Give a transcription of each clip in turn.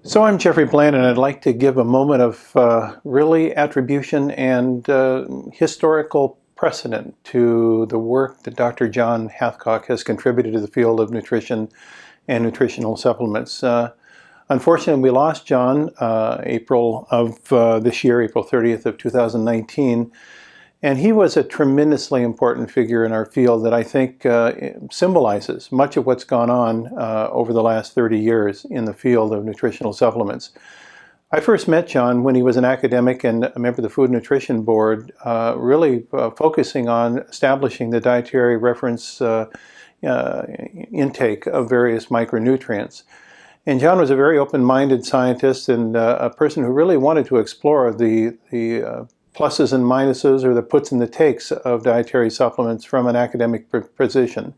So I'm Jeffrey Bland, and I'd like to give a moment of really attribution and historical precedent to the work that Dr. John Hathcock has contributed to the field of nutrition and nutritional supplements. Unfortunately, we lost John April of this year, April 30th of 2019. And he was a tremendously important figure in our field that I think symbolizes much of what's gone on over the last 30 years in the field of nutritional supplements. I first met John when he was an academic and a member of the Food and Nutrition Board, really focusing on establishing the dietary reference intake of various micronutrients. And John was a very open-minded scientist and a person who really wanted to explore the pluses and minuses, or the puts and the takes of dietary supplements from an academic position.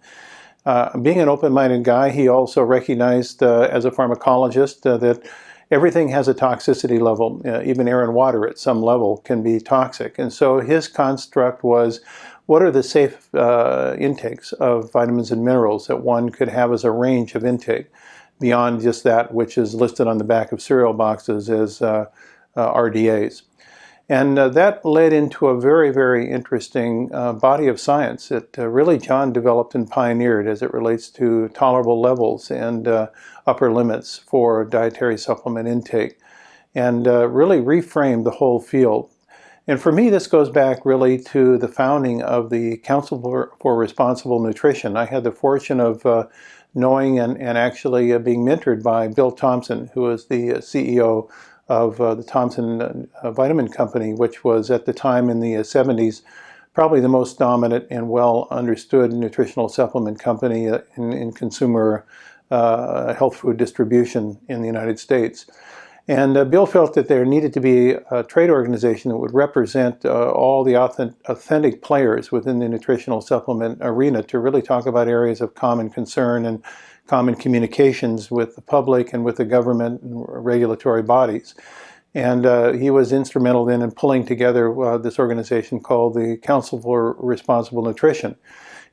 Being an open-minded guy, he also recognized as a pharmacologist that everything has a toxicity level. Even air and water at some level can be toxic. And so his construct was, what are the safe intakes of vitamins and minerals that one could have as a range of intake beyond just that which is listed on the back of cereal boxes as RDAs. And that led into a very, very interesting body of science that really John developed and pioneered as it relates to tolerable levels and upper limits for dietary supplement intake, and really reframed the whole field. And for me, this goes back really to the founding of the Council for Responsible Nutrition. I had the fortune of knowing and actually being mentored by Bill Thompson, who was the CEO of the Thompson Vitamin Company, which was at the time in the 70s probably the most dominant and well understood nutritional supplement company in consumer health food distribution in the United States. And Bill felt that there needed to be a trade organization that would represent all the authentic players within the nutritional supplement arena to really talk about areas of common concern and common communications with the public and with the government and regulatory bodies. And he was instrumental then in pulling together this organization called the Council for Responsible Nutrition.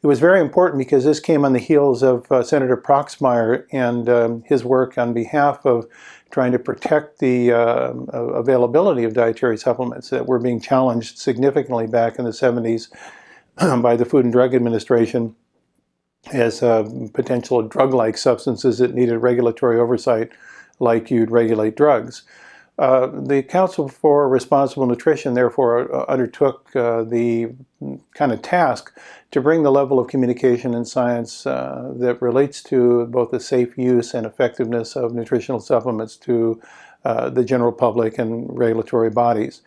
It was very important because this came on the heels of Senator Proxmire and his work on behalf of trying to protect the availability of dietary supplements that were being challenged significantly back in the 70s by the Food and Drug Administration as potential drug-like substances that needed regulatory oversight like you'd regulate drugs. The Council for Responsible Nutrition therefore undertook the kind of task to bring the level of communication and science that relates to both the safe use and effectiveness of nutritional supplements to the general public and regulatory bodies.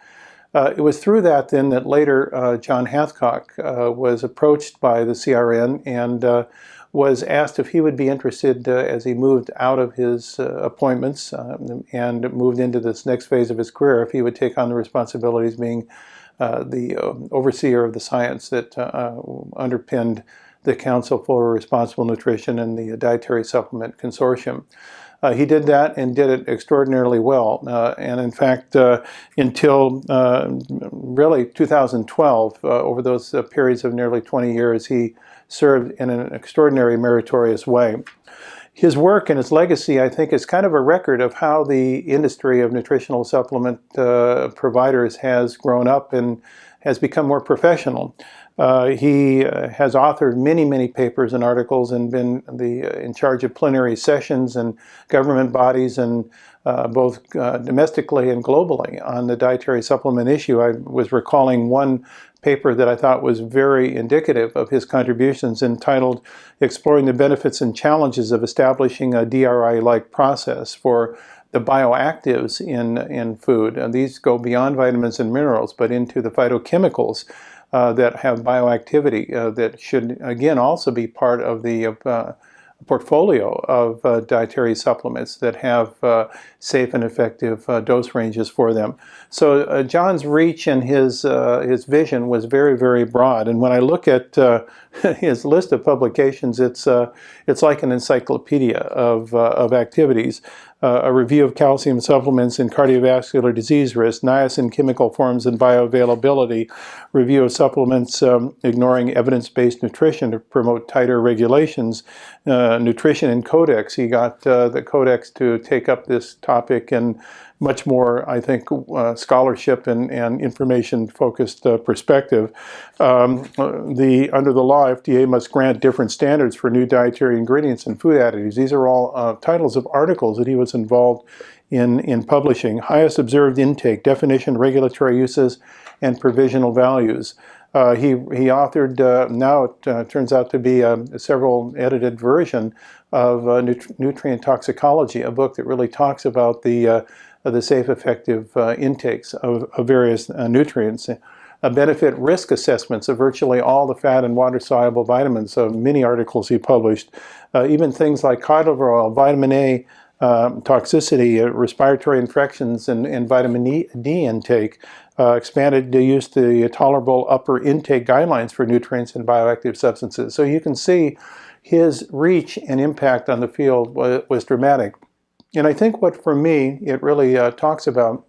It was through that then that later John Hathcock was approached by the CRN and was asked if he would be interested as he moved out of his appointments and moved into this next phase of his career, if he would take on the responsibilities being the overseer of the science that underpinned the Council for Responsible Nutrition and the Dietary Supplement Consortium. He did that and did it extraordinarily well. And in fact, until really 2012, over those periods of nearly 20 years, he served in an extraordinary meritorious way. His work and his legacy, I think, is kind of a record of how the industry of nutritional supplement providers has grown up and has become more professional. He has authored many, many papers and articles and been in charge of plenary sessions and government bodies and both domestically and globally on the dietary supplement issue. I was recalling one paper that I thought was very indicative of his contributions, entitled "Exploring the Benefits and Challenges of Establishing a DRI-like Process for the Bioactives in Food." And these go beyond vitamins and minerals, but into the phytochemicals that have bioactivity that should, again, also be part of the portfolio of dietary supplements that have safe and effective dose ranges for them. So John's reach and his vision was very, very broad. And when I look at his list of publications, it's like an encyclopedia of activities. a review of calcium supplements in cardiovascular disease risk, niacin chemical forms and bioavailability, review of supplements ignoring evidence-based nutrition to promote tighter regulations, nutrition and codex. He got the codex to take up this topic and much more, I think, scholarship and information-focused perspective. Under the law, FDA must grant different standards for new dietary ingredients and food additives. These are all titles of articles that he was involved in publishing. Highest observed intake, definition, regulatory uses, and provisional values. He authored, now it turns out to be a several edited version of nutrient toxicology, a book that really talks about the safe, effective intakes of various nutrients. Benefit risk assessments of virtually all the fat and water-soluble vitamins, many articles he published. Even things like cod liver oil, vitamin A toxicity, respiratory infections, and vitamin D intake. Expanded the use the tolerable upper intake guidelines for nutrients and bioactive substances. So you can see his reach and impact on the field was dramatic. And I think what, for me, it really talks about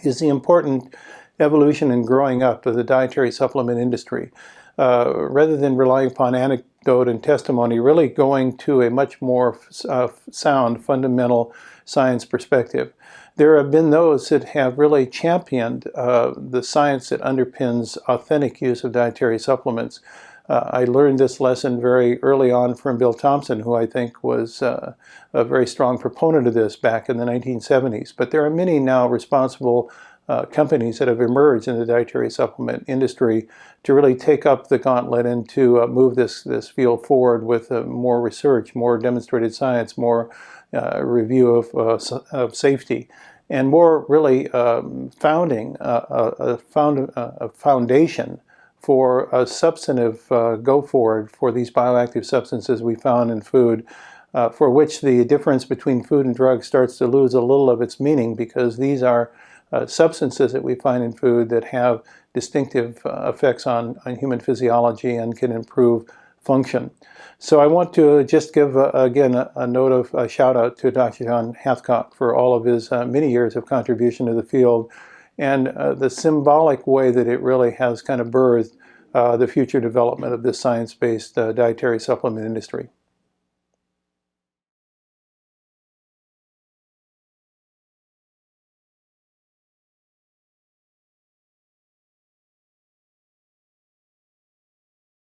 is the important evolution and growing up of the dietary supplement industry. Rather than relying upon anecdote and testimony, really going to a much more sound, fundamental science perspective. There have been those that have really championed the science that underpins authentic use of dietary supplements. I learned this lesson very early on from Bill Thompson, who I think was a very strong proponent of this back in the 1970s. But there are many now responsible companies that have emerged in the dietary supplement industry to really take up the gauntlet and to move this field forward with more research, more demonstrated science, more review of safety, and more really founding a foundation for a substantive go forward for these bioactive substances we found in food, for which the difference between food and drugs starts to lose a little of its meaning, because these are substances that we find in food that have distinctive effects on human physiology and can improve function. So I want to just give, again, a note of a shout out to Dr. John Hathcock for all of his many years of contribution to the field, and the symbolic way that it really has kind of birthed the future development of this science-based dietary supplement industry.